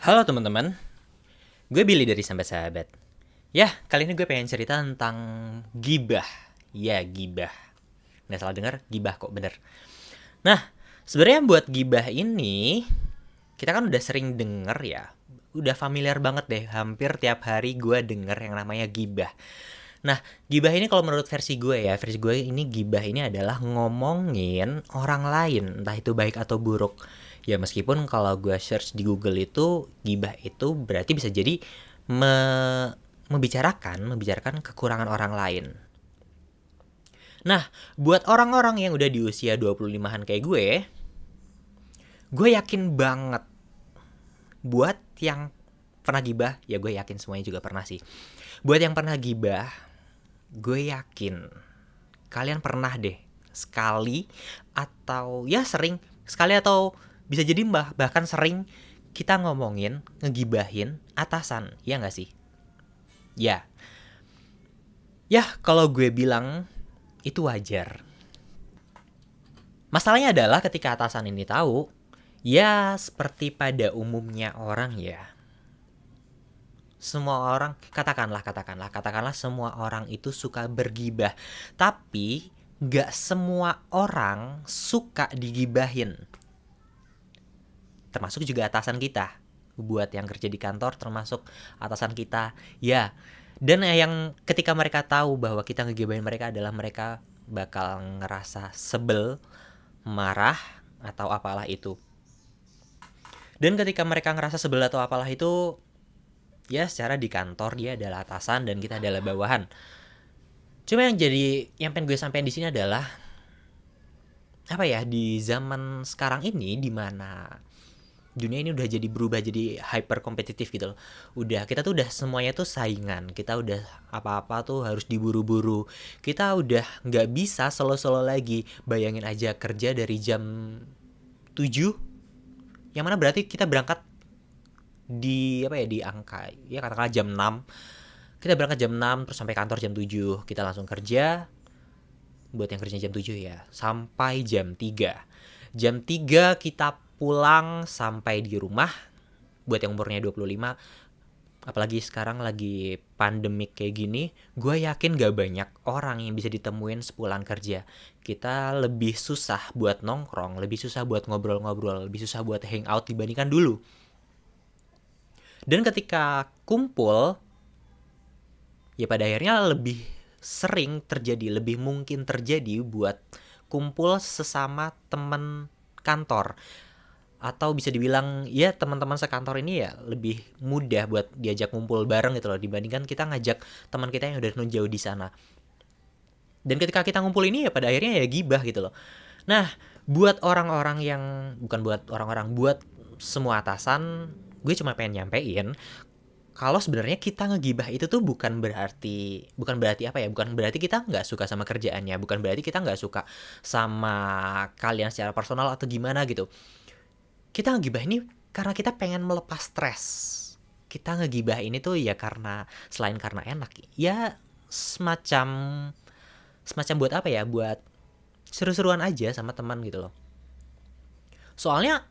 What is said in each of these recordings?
Halo teman-teman, gue Billy dari Sambat Sahabat. Ya, kali ini gue pengen cerita tentang gibah. Ya, gibah. Nggak salah dengar, gibah kok bener. Nah, sebenarnya buat gibah ini, kita kan udah sering denger ya. Udah familiar banget deh, hampir tiap hari gue denger yang namanya gibah. Nah, gibah ini kalau menurut versi gue ini gibah ini adalah ngomongin orang lain, entah itu baik atau buruk. Ya meskipun kalau gue search di Google itu gibah itu berarti bisa jadi membicarakan kekurangan orang lain. Nah, buat orang-orang yang udah di usia 25-an kayak gue yakin banget buat yang pernah gibah, ya gue yakin semuanya juga pernah sih. Buat yang pernah gibah, gue yakin kalian pernah deh sekali atau ya sering sekali atau bisa jadi bahkan sering kita ngomongin ngegibahin atasan, ya nggak sih? Ya, ya kalau gue bilang itu wajar. Masalahnya adalah ketika atasan ini tahu, ya seperti pada umumnya orang ya. Semua orang, katakanlah semua orang itu suka bergibah. Tapi gak semua orang suka digibahin. Termasuk juga atasan kita. Buat yang kerja di kantor termasuk atasan kita. Ya, dan yang ketika mereka tahu bahwa kita ngegibahin mereka adalah mereka bakal ngerasa sebel, marah, atau apalah itu. Dan ketika mereka ngerasa sebel atau apalah itu, ya secara di kantor dia adalah atasan dan kita adalah bawahan. Cuma yang pengen gue sampaikan di sini adalah apa ya, di zaman sekarang ini di mana dunia ini udah jadi berubah jadi hyper kompetitif gitu loh. Kita tuh udah semuanya tuh saingan. Kita udah apa-apa tuh harus diburu-buru. Kita udah nggak bisa solo-solo lagi. Bayangin aja kerja dari jam 7, yang mana berarti kita berangkat di apa ya, di angka ya katakanlah jam 6. Kita berangkat jam 6 terus sampai kantor jam 7. Kita langsung kerja, buat yang kerja jam 7 ya, sampai jam 3. Jam 3 kita pulang sampai di rumah. Buat yang umurnya 25, apalagi sekarang lagi pandemik kayak gini, gue yakin gak banyak orang yang bisa ditemuin sepulang kerja. Kita lebih susah buat nongkrong, lebih susah buat ngobrol-ngobrol, lebih susah buat hangout dibandingkan dulu. Dan ketika kumpul, ya pada akhirnya lebih sering terjadi, lebih mungkin terjadi buat kumpul sesama teman kantor. Atau bisa dibilang ya teman-teman sekantor ini ya lebih mudah buat diajak ngumpul bareng gitu loh, dibandingkan kita ngajak teman kita yang udah jauh di sana. Dan ketika kita ngumpul ini ya pada akhirnya ya gibah gitu loh. Nah, buat orang-orang yang bukan buat orang-orang, buat semua atasan, gue cuma pengen nyampein kalau sebenarnya kita ngegibah itu tuh bukan berarti apa ya, bukan berarti kita nggak suka sama kerjaannya, bukan berarti kita nggak suka sama kalian secara personal atau gimana gitu. Kita ngegibah ini karena kita pengen melepas stres. Kita ngegibah ini tuh ya karena selain karena enak, ya semacam semacam buat apa ya, buat seru-seruan aja sama teman gitu loh. Soalnya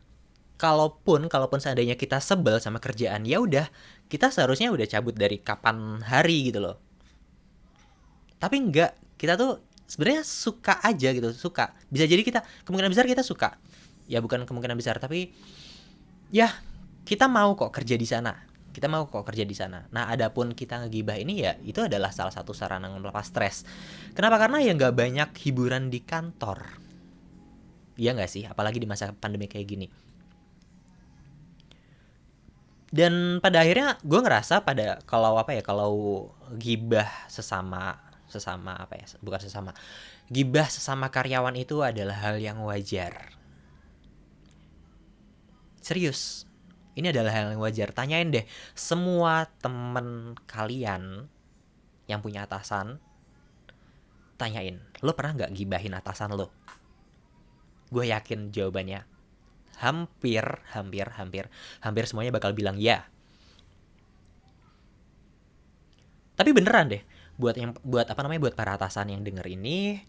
kalaupun seandainya kita sebel sama kerjaan, ya udah kita seharusnya udah cabut dari kapan hari gitu loh. Tapi enggak, kita tuh sebenarnya suka aja gitu, suka. Bisa jadi kita kemungkinan besar kita suka. Ya bukan kemungkinan besar, tapi ya kita mau kok kerja di sana. Kita mau kok kerja di sana. Nah, adapun kita ngegibah ini ya itu adalah salah satu sarana melepas stres. Kenapa? Karena ya nggak banyak hiburan di kantor. Iya nggak sih? Apalagi di masa pandemi kayak gini. Dan pada akhirnya gue ngerasa pada kalau apa ya, kalau gibah sesama sesama apa ya, bukan sesama, gibah sesama karyawan itu adalah hal yang wajar. Serius, ini adalah hal yang wajar. Tanyain deh semua temen kalian yang punya atasan, tanyain, lo pernah nggak gibahin atasan lo? Gue yakin jawabannya hampir hampir hampir hampir semuanya bakal bilang ya. Tapi beneran deh, buat apa namanya, buat para atasan yang denger ini,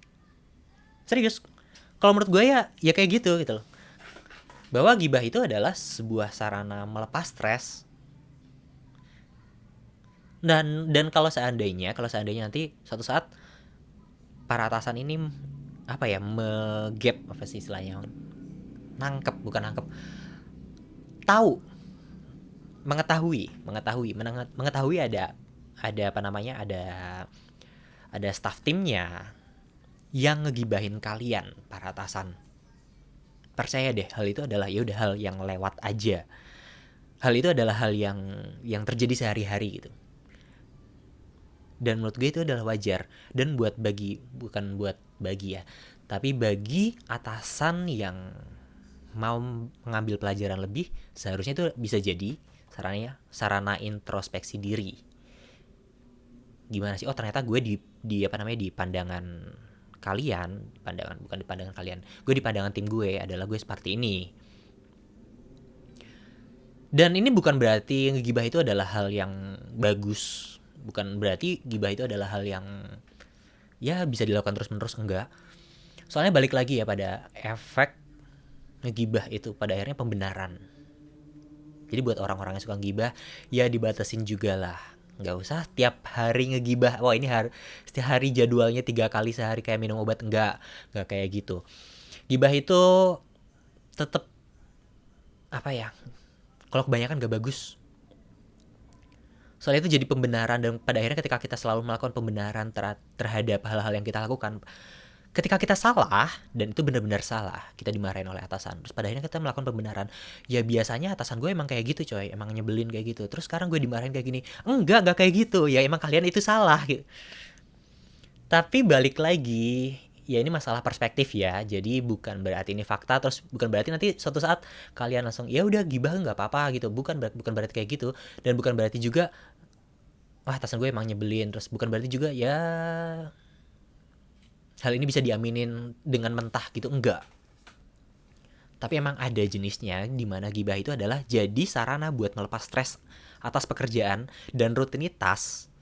serius, kalau menurut gue ya kayak gitu gitu loh. bahwa gibah itu adalah sebuah sarana melepas stres. Dan kalau seandainya nanti suatu saat para atasan ini apa ya, megap, apa sih istilahnya, nangkep, bukan nangkep, tahu, mengetahui ada apa namanya, ada staff timnya yang ngegibahin kalian para atasan. Percaya deh, hal itu adalah ya udah hal yang lewat aja. Hal itu adalah hal yang terjadi sehari-hari gitu. Dan menurut gue itu adalah wajar. Dan bukan buat bagi ya, tapi bagi atasan yang mau mengambil pelajaran lebih, seharusnya itu bisa jadi sarana introspeksi diri. Gimana sih, oh ternyata gue di apa namanya, di pandangan kalian, bukan di pandangan kalian, gue di pandangan tim gue adalah gue seperti ini. Dan ini bukan berarti ngegibah itu adalah hal yang bagus, bukan berarti gibah itu adalah hal yang ya bisa dilakukan terus-menerus, enggak. Soalnya balik lagi ya pada efek ngegibah itu, pada akhirnya pembenaran. Jadi buat orang-orang yang suka ngegibah, ya dibatasin juga lah. Nggak usah tiap hari ngegibah, wah ini setiap hari jadwalnya 3 kali sehari kayak minum obat, enggak kayak gitu. Gibah itu tetap apa ya, kalau kebanyakan gak bagus. Soalnya itu jadi pembenaran, dan pada akhirnya ketika kita selalu melakukan pembenaran terhadap hal-hal yang kita lakukan, ketika kita salah dan itu benar-benar salah, kita dimarahin oleh atasan, terus pada akhirnya kita melakukan pembenaran, ya biasanya atasan gue emang kayak gitu coy, emang nyebelin kayak gitu, terus sekarang gue dimarahin kayak gini, enggak kayak gitu, ya emang kalian itu salah gitu. Tapi balik lagi, ya ini masalah perspektif ya. Jadi bukan berarti ini fakta, terus bukan berarti nanti suatu saat kalian langsung ya udah gibah nggak apa-apa gitu. Bukan berarti kayak gitu, dan bukan berarti juga wah atasan gue emang nyebelin, terus bukan berarti juga ya hal ini bisa diaminin dengan mentah gitu, enggak. Tapi emang ada jenisnya, di mana gibah itu adalah jadi sarana buat melepas stres atas pekerjaan dan rutinitas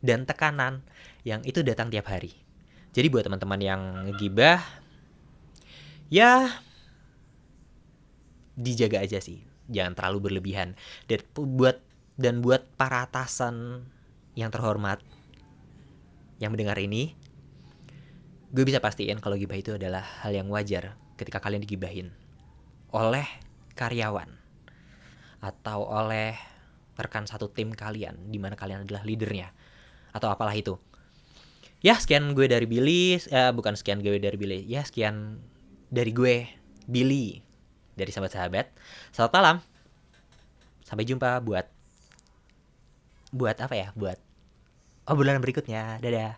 dan tekanan yang itu datang tiap hari. Jadi buat teman-teman yang ngegibah, ya dijaga aja sih, jangan terlalu berlebihan. Dan buat para atasan yang terhormat yang mendengar ini, gue bisa pastiin kalau gibah itu adalah hal yang wajar ketika kalian digibahin oleh karyawan atau oleh rekan satu tim kalian, di mana kalian adalah leadernya atau apalah itu. Ya sekian gue dari Billy, bukan sekian gue dari Billy, ya sekian dari gue Billy dari sahabat-sahabat. Selamat malam, sampai jumpa buat apa ya, buat obrolan berikutnya. Dadah.